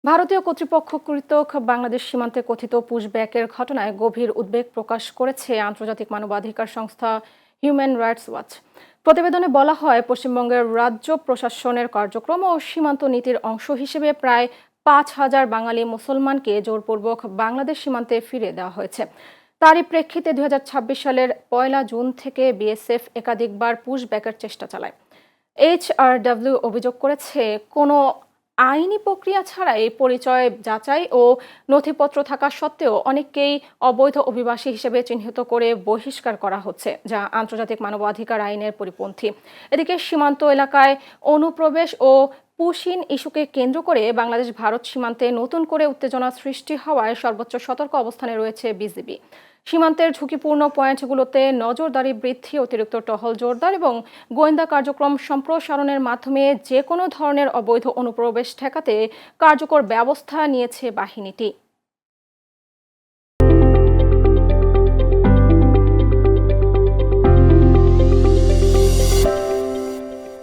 ভারতীয় কর্তৃপক্ষকৃত বাংলাদেশ সীমান্তে কথিত পুশব্যাকের ঘটনায় গভীর উদ্বেগ প্রকাশ করেছে আন্তর্জাতিক মানবাধিকার সংস্থা হিউম্যান রাইটস ওয়াচ। প্রতিবেদনে বলা হয়, পশ্চিমবঙ্গের রাজ্য প্রশাসনের কার্যক্রম ও সীমান্ত নীতির অংশ হিসেবে প্রায় 5,000 বাঙালি মুসলমানকে জোরপূর্বক বাংলাদেশ সীমান্তে ফিরিয়ে দেওয়া হয়েছে। তারই প্রেক্ষিতে 2026 সালের 1 জুন থেকে বিএসএফ একাধিকবার পুশব্যাকের চেষ্টা চালায়। এইচআরডব্লিউ অভিযোগ করেছে, কোনো আইনি প্রক্রিয়া ছাড়াই পরিচয় যাচাই ও নথিপত্র থাকা সত্ত্বেও অনেককেই অবৈধ অভিবাসী হিসেবে চিহ্নিত করে বহিষ্কার করা হচ্ছে, যা আন্তর্জাতিক মানবাধিকার আইনের পরিপন্থী। এদিকে সীমান্ত এলাকায় অনুপ্রবেশ ও পুশিন ইস্যুকে কেন্দ্র করে বাংলাদেশ ভারত সীমান্তে নতুন করে উত্তেজনা সৃষ্টি হওয়ায় সর্বোচ্চ সতর্ক অবস্থানে রয়েছে বিজিবি। সীমান্তের ঝুঁকিপূর্ণ পয়েন্টগুলোতে নজরদারি বৃদ্ধি, অতিরিক্ত টহল জোরদার এবং গোয়েন্দা কার্যক্রম সম্প্রসারণের মাধ্যমে যে কোনো ধরনের অবৈধ অনুপ্রবেশ ঠেকাতে কার্যকর ব্যবস্থা নিয়েছে বাহিনীটি।